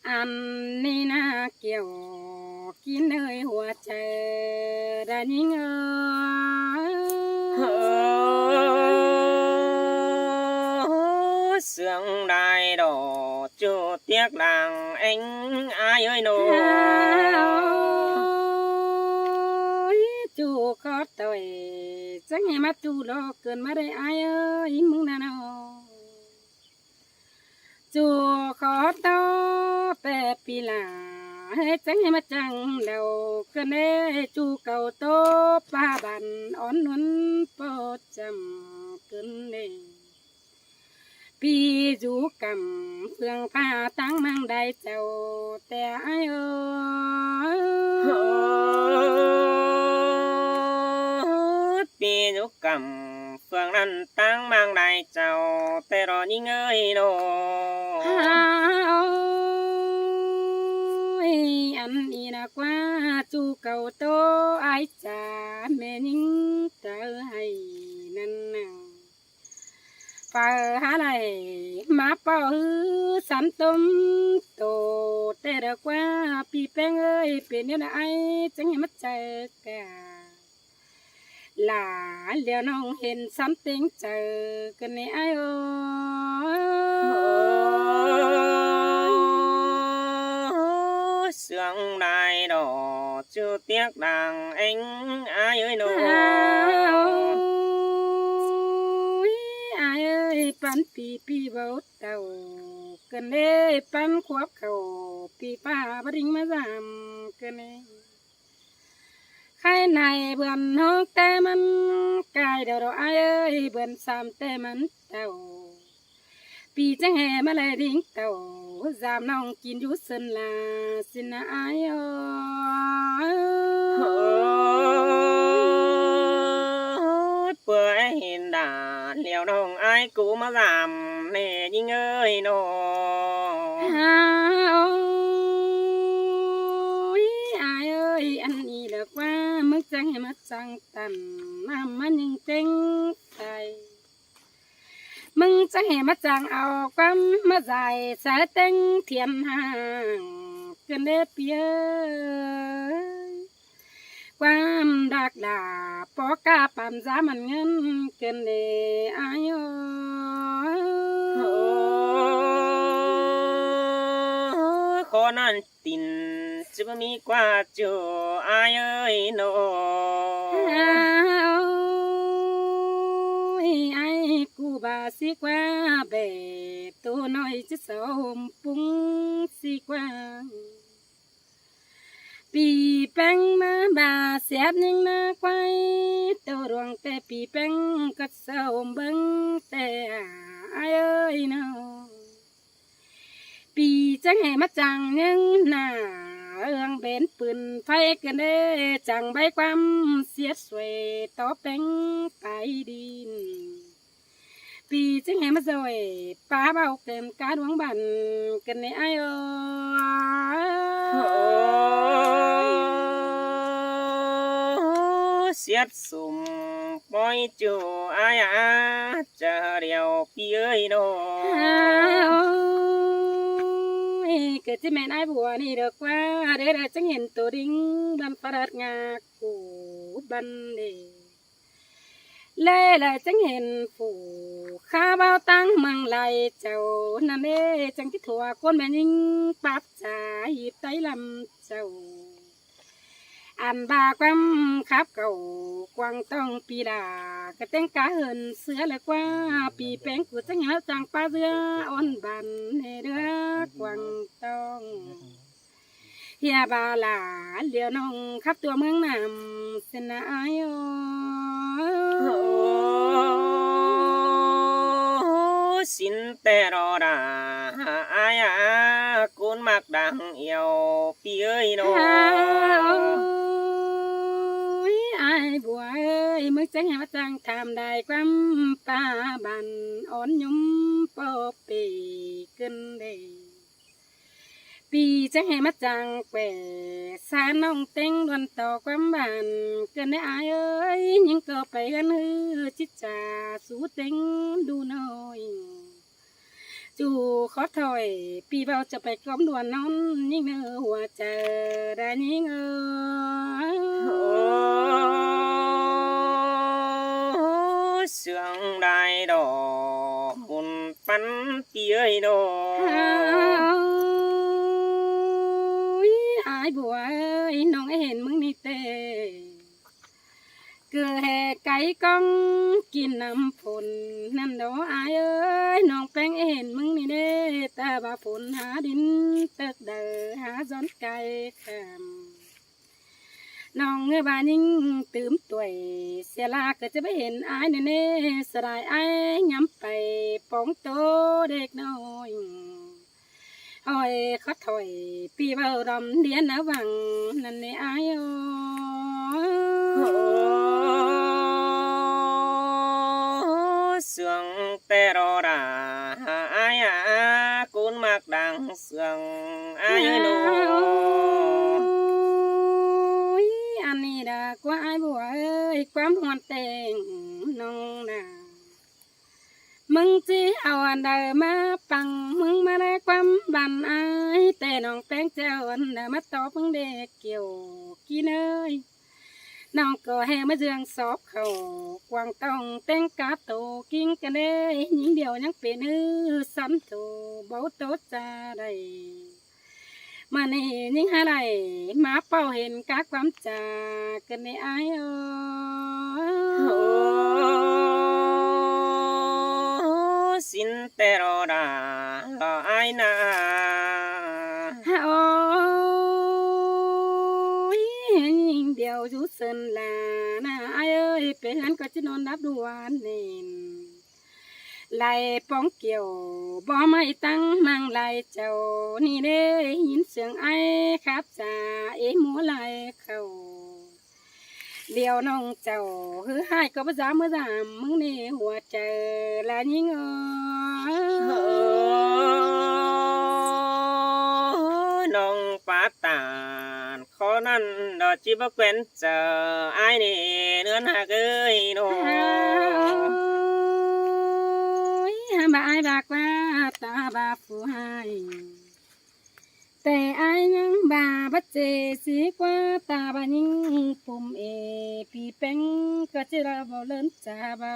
อันนี้น่าเกี่ยวกินเนยหัวใจได้ยิงsương đài đỏ chưa tiếc làng anh ai ơi nô chú có tội chắc ngày mắt chú lo cơn mắt đây ai ơi mừng nào nào chú khó to bè pi là hết chắc ngày mắt chẳng đầu cơn đấy chú cầu tô ba bàn ón nuốn po chầm cơn này pi du cầm phương pha tăng mang đại châuแต่ai ơi pi du cầm phương nan tăng mang đại châuแต่รอยิ่งเอ้ยโนอันนี้นะกว่าจูเก่าโตไอจ่าแม่นิ่งเตอให้นั่นน่ะฝ่าหาไรมาเป่าสันตุมโตแต่เด็กว่าพี่แป้งเอ้ยเป็นยังไงจังให้มัดใจกะหลาเลี้ยวน้องเห็นซ้ำติงเจอกันในไอ้โอ้sương đài đỏ chưa tiếc đàng anh ai ơi nô ai ơi pan pi pi vào tàuกันเลยปันควบเขาปีป้าบริงมาจำกันเลยใครในเบือนนกแต่มันกายเดาเราไอ้เอ้ยเบือนซ้ำแต่มันเต่าปีจังแห่มาเลยดิ้งเต่าจามน้องกินอยู่เส้นลาสินะไอ้เอ้ยเปื่อยเห็นด่าเลี้ยวน้องไอ้กูมาจำแน่ยิ่งเอ้ยโนอันนี้เลิกว่ามึงจังให้มาจังตันน้ำมันยังเต็งใจมึงจังให้มาจังเอาความมาใส่สายเต็งเทียนห่างกันเด็ดเปียความดักดาปอกาปันจามันเงินเกินเดอายขอนั่นตินจะไม่มีกว่าจูอายเอ้ยโนไอ้กูบาสิกว่าเบตัวน้อยจะสมปุ้งสิกว่าปีแป้งมาบาเสียบยังนาควายตัวรวงแต่ปีแป้งก็สมเบิ้งแต่ไอ้เอ้ยเนาะปีจังให้มาจังยังหน้าเอื้องเบนปืนไฟกันเด้จังใบความเสียสวยต่อแป้งไปดินปีจังให้มาสวยป้าเบาเต็มกาดวงบันกันในไอ้เอ้ยเสียดสุ่มปล่อยจูอายจะเดียวพี่เอ้ยโนเกิดที่แม่นายบัวนี่เด็กว่าเด็กจังเห็นตัวดิ้งบันประดัดงากูบันเดเล่ละจังเห็นผู้ข้าเบาตั้งมังไหลเจ้านั่นเด้จังที่ถั่วคนแม่ยิงปับจ่าหีบไตลำเจ้าอันบาความขับเก่ากวางต้องปีดากระเต้งกาเหินเสือเลยกว่าปีแป้งกูจังเห็นจังปลาเรืออ่อนบันในเรือกวางต้องเฮียบาลาเลี้ยวน้องขับตัวเมืองนำเสนาอายสินแต่รอดาอายกุนมักดังเอียวพี่เอ้ยโนไอ้บัวเอ้ยมึงจังให้มาจังทำได้ความป้าบันอ่อนยุ่มปอปีขึ้นเดปีจังให้มาจังแกว่สาน้องเต็งดวนต่อความบันเกินได้อายเอ้ยยังก็ไปกันฮือจิตจ่าสู้เต็งดูหน่อย จู่ขอถอยปีเบาจะไปกล้อมดวนน้องยิ่งเนื้อหัวเจอได้ยิ่งโอ้เสียงได้ดอกบุญปันเตี้ยดออ้ากวอายบัวเอ้ยน้องเห็นมึงนี่เต้เกลือแห่ไก่ก้องกินน้ำฝนนั่นดอกอายเอ้ยน้องแป้งเห็นมึงนี่เด้แต่บ่าฝนหาดินเติกเดอหาซ้อนไก่คำน้องเงยบานิ่งตื่มตัวยเสียลาก็จะไปเห็นอายเน่สลายอายย้ำไปป้องโตเด็กน้อยอ้อยเขาถอยปีเบาดำเดียนนะวังนั่นในอายโอ้เสียงแต่รอดาอายกุนมักดังเสียงอายโน อันนี้ดากว่าอายบัวเอ้ยความหวนแต่งน้องนามึงจีเอาอันใดมาปังมึงมาได้ความบันอายแต่น้องแป้งเจ้าอันใดมาตอบมึงเด็กเกี่ยวกี่เนยน้องก็ให้มาเจืองสอบเขากวางต้องแต่งกาโตกิ้งกันเด้หญิงเดียวยังเป็นซ้ำโตเบาโตจาได้มาในยิ่งอะไรมาเป่าเห็นกากความจากันในอายโอ้สินแต่รอดาอายนาโอ้ยยิ่งเดียวจุดเส้นลานะอายเอ้ยเป็นอันก็จะนอนรับดูวันเน่นไล่ป้องเกี่ยวบ่ไม่ตั้งนางไล่เจ้านี่เด้ยินเสียงไอ้ครับจ่าหมูไล่เขาเดียวน้องเจ้าคือให้ก็ภาษาเมื่อสามมึงนี่หัวใจละยิ่งน้องปาตานขอนั้นดอกจิบกเว้นเจออายนี่เนื้อหาเกยโนบายบากว่าตาบาฟูให้แต่อายยังบาบัจเจสีกว่าตาบายิงปุ่มปีเป็งก็จะเราเบาเลินจ่าเบา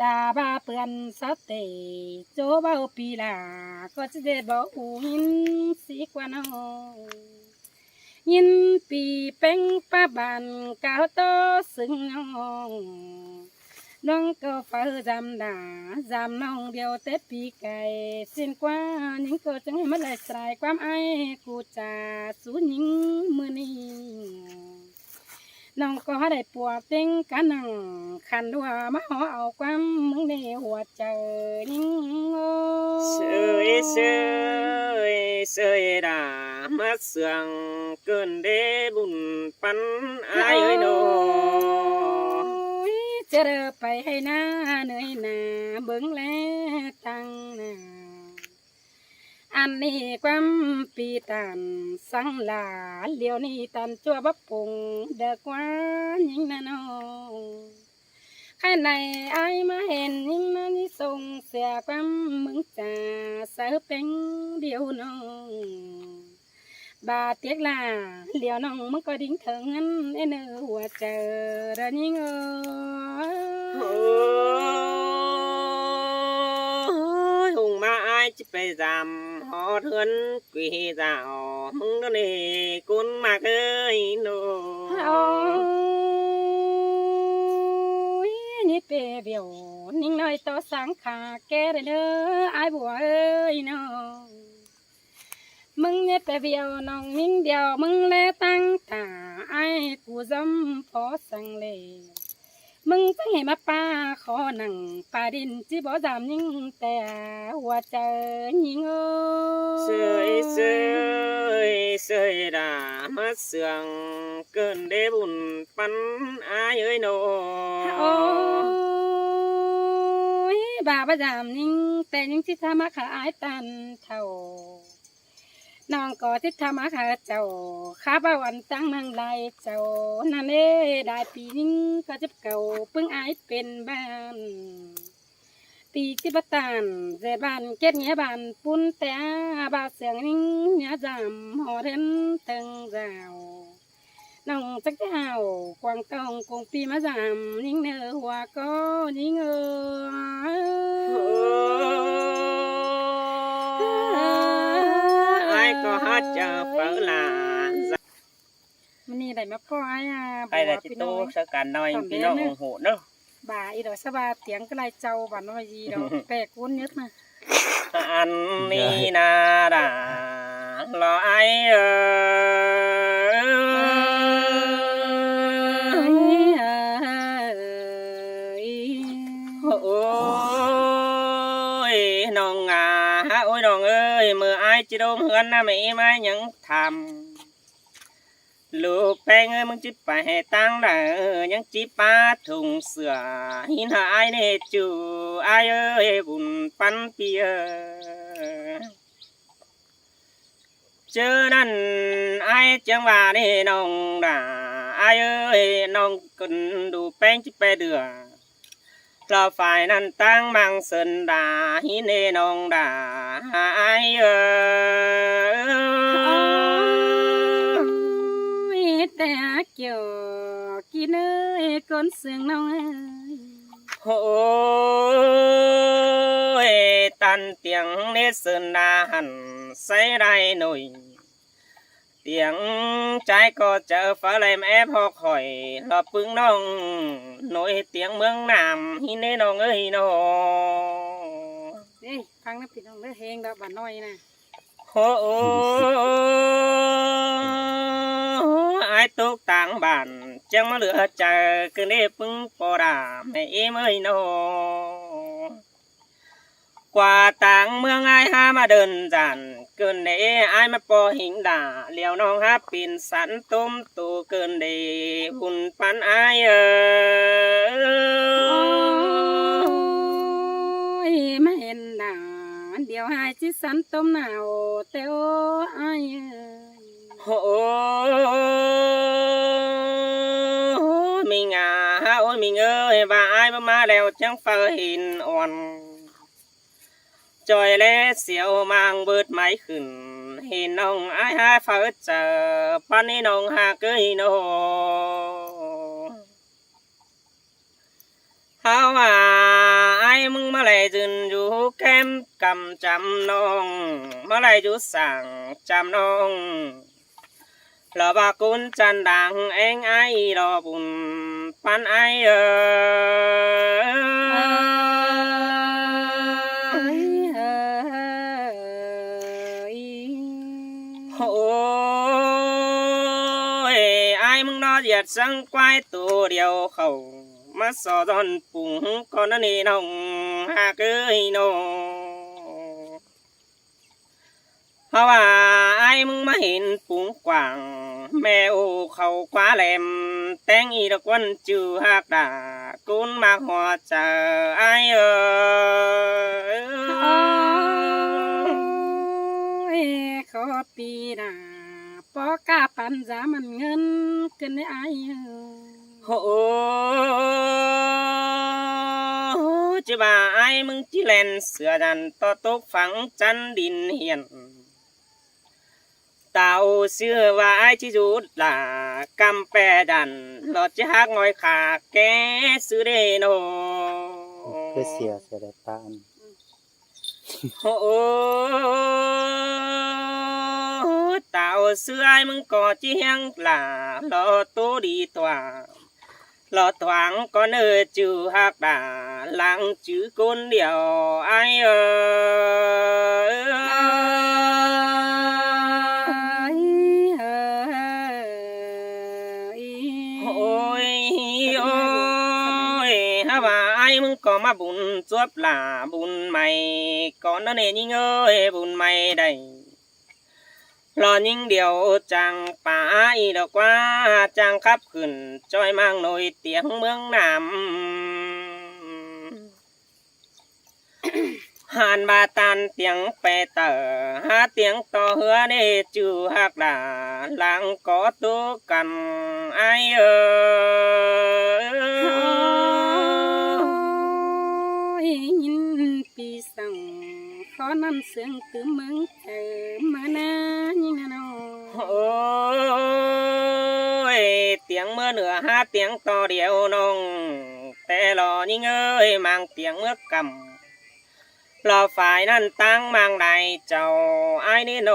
ตาบาเปื่อนสาวเตโจเบาปีลาก็จะได้เบาหูยินสีกว่าน้องยินปีเป็งป้าบานกาวโตซึ่งน้องน้องก็เฝ้าจำดาจำน้องเดียวเต็ดปีไก่สิ้นกว่านิ่งก็จังให้มันไหลสลายความไอ้กูจะสู้นิ่งมือนี้น้องก็ได้ปวดเต็งกันนังขันดัวมาหอเอาความมึงในหัวใจนิ่งเสยเสยเสยดามาเสืองเกินเดบุญปันอายเอ้ยโนจะเดินไปให้หน้าเหนื่อยหน้าเบิ่งแลตั้งหน้าอันนี้ความปีตันสังลาเลี้ยวนี้ตันจัวบักปงเด็กว่ายิงนาน้องใครในไอมาเห็นยิงนานี่ส่งเสียความมึงจ่าเสือเป็นเดียวน้องบาเตียกลาเลี้ยวน้องมึงก็ดิ้งถึงงั้นไอ้เนื้อหัวเจอระนิ่งโอ้ยหงมาอายจะไปจำหอเทือนกุยเจ้ามึงนั่นเองกุนมาเกยโนนี่เปเบียวนิ่งน้อยต่อสังขาแกได้เด้อไอ้บัวเอ้ยน้องมึงเนี่ยไปเบียวน้องนิ่งเดียวมึงแลตั้งตาไอ้กูจำพอสังเลมึงจะเห็นมาป้าขอหนังป่าดินจีบ่จำยิ่งแต่หัวใจยิ่งเสยเสยเสยดามาเสืองเกินเดบุญปันอายเอ้ยโนโอ้ยบาประจำยิ่งแต่ยิ่งที่ทำมาขายตันเท่าน้องก็ที่ทำมาขาเจ้าข้าบ้าวันตั้งนางลายเจ้านั่นเอ้ได้ปีนึงก็จะเก่าเพิ่งอายเป็นบ้าน ปีที่บัตานเจบานเก็ดเงี้ยบานปุ่นแต่บาเสียงนิ่งเนี้ยจำหอเทนตึงเจ้าน้องจักเจ้ากวางตองกงปีมาจำนิ่งเนื้อหัวก็นิ่งไอ้ก็ฮัดจะเปิดลา มันนี่ได้มาพ่อไอ้ไปแต่จิตโตสักการน้อยพี่น้องโหเนาะ บ่าอีดอกสบาเตียงก็ไล่เจ้าบ้านน้อยยีดอกแปลกวนยึดมา อันนี้นาดาลอไอโอ้ยน้องโอ้ยน้องเอ้ยเมื่อไอจะโดมเฮือนนะไม่มายังทำลูกแป้งเอ้ยมึงจิไปให้ตั้งได้ยังจิปาถุงเสือหินหายเนจูไอเอ้ยบุญปันเปียเจอนั่นไอจังว่านี่น้องด่าไอเอ้ยน้องกันดูแป้งจิไปเดือเราฝ่ายนั้นตั้งมังเสินด่าหินเนน้องด่าไอเอ้ย แต่เกี่ยวกินเอ้ยก้นเสียงน้องเอ้ย โอ้ยตันเตียงเนเสินดาหันใส่ได้หน่อยเตียงใจก็เจอฟ้าไหลแม่พอคอยรอปึงน้องหน่อยเตียงเมืองน้ำฮิเนน้องเอ้ยน้อง เฮ้ยฟังนะพี่น้องเด้อเฮงดอกบ้านน้อยนะ โอ้ไอ้ตุกต่างบ้านจังมาเหลือใจคือเนปึงปอดาแม่เอ้ยน้องกว่าต่างเมืองไอ้หามาเดินจันเกินเดไอ้มาปอหิงด่าเลี้ยวน้องฮับปินสันตุ้มตูเกินเดหุ่นปันไอ้ยมาเห็นหนาเดี๋ยวหายจิสันต้มหนาวเต้าไอ้าย โอ้มีงาโอ้ยมีเงยว่าไอ้มาแล้วจังเฟอหินอ่อนจอยและเสียวมางเบิดไม้ขึ้นเห็นน้องไอ้หาเฟอเจอปันนี้น้องหาเกยโนเฮาว่าไอ้มึงมาไหลจืนอยู่แคมกำจำน้องมาไหลอยู่สั่งจำน้องรอบากุนจันดังเองไอ้รอบุญปันไอ้โอ้ยไอ้มึงนอเหยียดสังควายตัวเดียวเขามาสอดอนปุ่งก่อนนั่นนี่น้องหาเกยน้องเพราะว่าไอ้มึงมาเห็นปุ่งกว่างแมวเขาคว้าแหลมแต่งอีดอกวันจือหักด่ากุนมาหัวเจอไอ้ขอปีหน้าปอกาปันจามันเงินกันได้ไอ้โอ้จะว่าไอ้มึงจิแลนเสือดันต่อตกฝังจันดินเหียนเต่าเชื่อว่าไอ้ที่จุดลากำแปดันหลอดจะหักงอยขาแกซื้อเดโน คือเสียได้ปาน โอ้เต่าเสื้อไอ้มึงก็เจียงลาหลอดตัวดีตัวหลอดถวางก็เนื้อจือหักด่าหลังจือคนเดียวไอ้โอ้ยโอ้ยฮะว่าไอ้มึงก็มาบุญจวบลาบุญใหม่ก่อนนั่นเองยิ่งเอ้ยบุญใหม่ได้รอยิ่งเดียวจังป่าอีดอกว่าจังขับขึ้นจอยมั่งหน่อยเตียงเมืองน้ำ หานบาตันเตียงไปเตอหาเตียงต่อเหือได้จือหักด่าหลังกอตัวกันไอ ยยินปีสั่งขอนำเสียงตือเมืองเจอมานายิงนาโน โอ้ยเตียงเมื่อเหนือหาเตียงต่อเดียวน้องแต่รอยิ่งเอ้ยมังเตียงเมื่อกำรอฝ่ายนั้นตั้งมังใดเจ้าไอ้นี่โน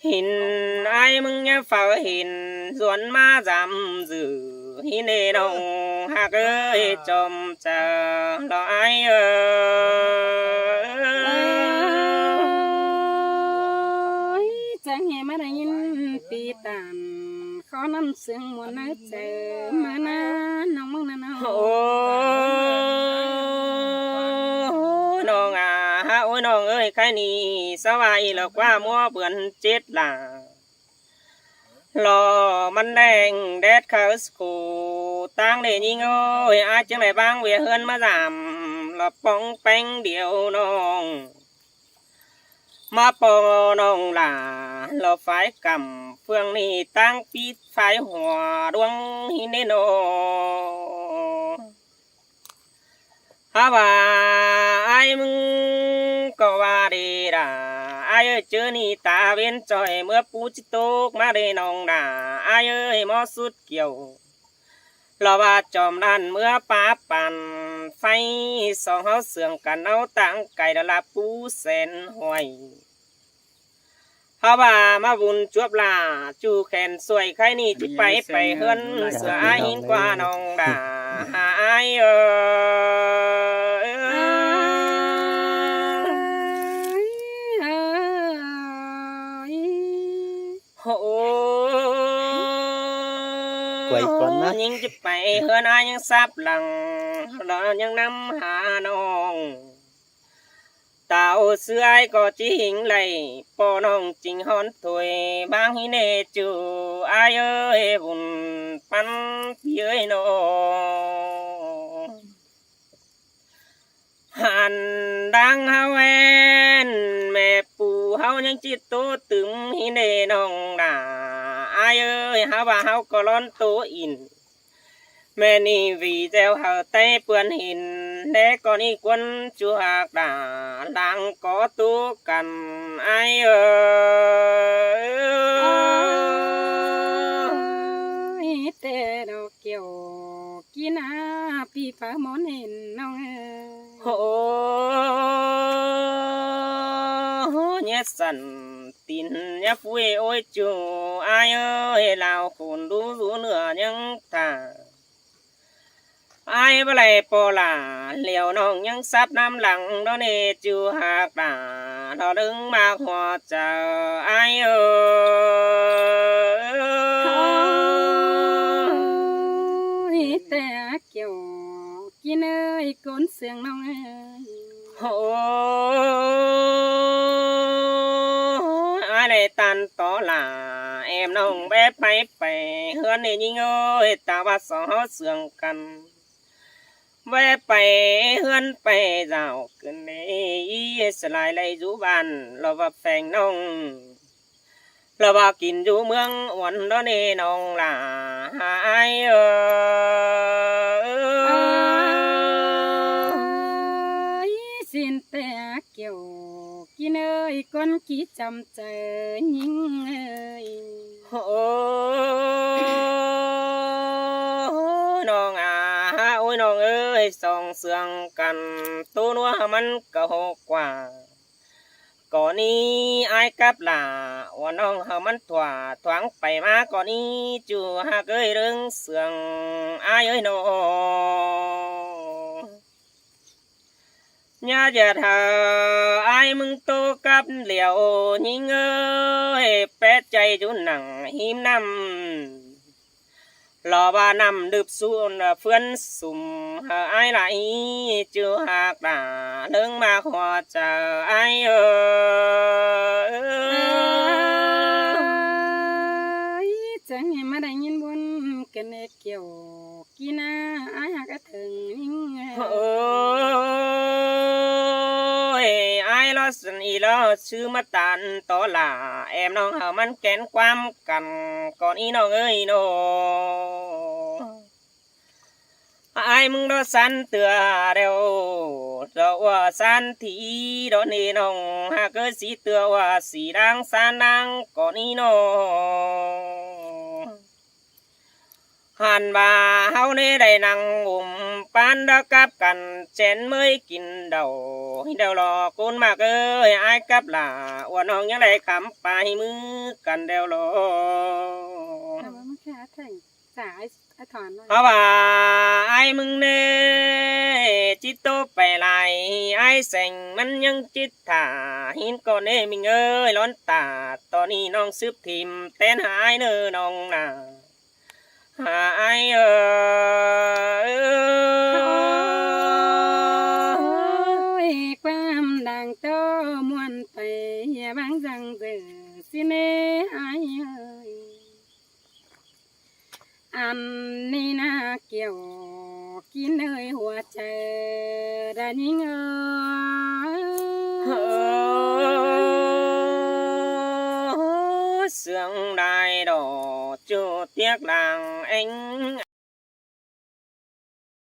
หินไอ้มึงเนี่ยเฝ้าหินส่วนมาจำสื่อหินเนนองหากเอ้ยจมเจอรอไอ้เอ้ย จังเฮมาได้ยินปีตันขอนำเสียงมวลน้อยเจอมานาน้องมึงนาโน โอ้น้องโอ้ยน้องเอ้ยใครนี่สบายหรอกว่ามัวเปื่อนเจ็ดหล่ารอมันแดงแดดเข้าสกูตั้งเดยิงโอ้ยอาจจังไหนบ้างเวียเฮือนมาจำรอป้องแป้งเดียวน้องมาปอน้องหล่ารอฝ่ายกำเฟืองนี่ตั้งปีฝ่ายหัวดวงหินเนโน ฮาว่าไอ้มึงก็ว่าดีด่าไอ้เอ้ยเจอนี่ตาเวียนจอยเมื่อปูจิตกมาได้น้องด่าไอ้เอ้ยมอสุดเกี่ยวเราว่าจอมนั่นเมื่อป้าปั่นไฟสองเฮาเสื่องกันเอาตั้งไก่ละละปูแสนห้อยฮาว่ามาบุญจวบลาจูแขนสวยใครนี่จิไปเฮือนเสืออ้ายหินกว่าน้องด่าหาไอ้เอ้ย โอ้ ไว้ก่อนนะ ยังจะไปเฮือนอายังซับหลังเรายังนำหาน้องเต่าเสื้อไอ้ก็จิหิงไหลปอน้องจริงฮอนถวยบางฮิเนจูอายเอ้ยบุญปันพี่เอ้ยน้องหันดังเฮาแวนแม่ปู่เฮายังจิตโตตึงฮิเนน้องด่าอายเอ้ยเฮาว่าเฮาก็ร้อนโตอินแม่นี่วีเจ้าเฮาเต้เปื้อนหินแดกก็นี่กวนจูหากด่าดังก็ตูกันอายเอ้ย แต่ดอกเกี่ยวกินอาปีฟ้ามอนเห็นน้องเอ๋ย โอ้เนี่ยสันตินเนี่ยฟุ้ยโอ้ยจูอายเอ้ยลาวคนดูรู้เนื้อยังตาอายบ่ไหลปอลาเหลียวน้องยังซับน้ำหลังดอเนจูหากตาดอดึงมาหัวเจ้าอายเอ้ย แต่เกี่ยวกินเอ้ยก้นเสียงน้องเอ้ย โอ้อะไรตันต่อลาแอมน้องแวะไปเฮือนนี่ยิงโอ้ยตาว่าสองเฮาเสื่องกันแวะไปเฮือนไปเจ้าขึ้นนี่สลายเลยอยู่บ้านเราว่าแฟงน้องเราว่ากินอยู่เมืองวันดอนี่น้องลาหายสินแต่เกี่ยวกินเอ้ยก้นกี่จำใจยิงเอ้ย โอ้น้องโอ้ยน้องเอ้ยส่องเสืองกันตัวนัวมันก็หกกว่าก่อนนี้อายกับหล่าว่าน้องเฮามันถวางไปมาก่อนนี้จูหากเอ้ยเรื่องเสืองอายเอ้ยน้องญาจะเธออายมึงโตกับเหลียวยิงเอ้ยแปดใจจุนหนังหิมน้ำรอว่านำดึบสูนเพื่อนสุ่มอายไหลจูหากด่าเรื่องมาขอเจออายเอ้ย จังให้มาได้ยินบนกันเอ้ยเกี่ยวกินอาอายหักกระถึงยิงเอ้ย โอ้ยอายล้อสนีล้อชื่อมาตันต่อหล่าแอมน้องเฮามันแกนความกันก่อนอีน้องเอ้ยโน ai mừng đó san tựa đeo đó san thì đó nê nong ha cơ sĩ tựa wa sĩ đang san đang có ni no hàn bà hao nê đầy năng pan đã cáp cằn chén mới kín đầu đeo lò côn mạc ơi ai cáp là uốn hong nhớ đây khám bài mứ cần đeo lò ทำไมไม่แค่ถึงสายถอน họ bà ai mừng nê chít tô phải lại ai sành mắn nhân chít thả hin con nê mình ơi lón tả to ni nong sướp thìm tên hai nơ nong nà ai ơi ความดังโตมวนไปบางจังเดือสิเนไออันนี้น่าเกี่ยวกินเลยหัวใจได้ยิ่งsương đài đỏ chưa tiếc làng anh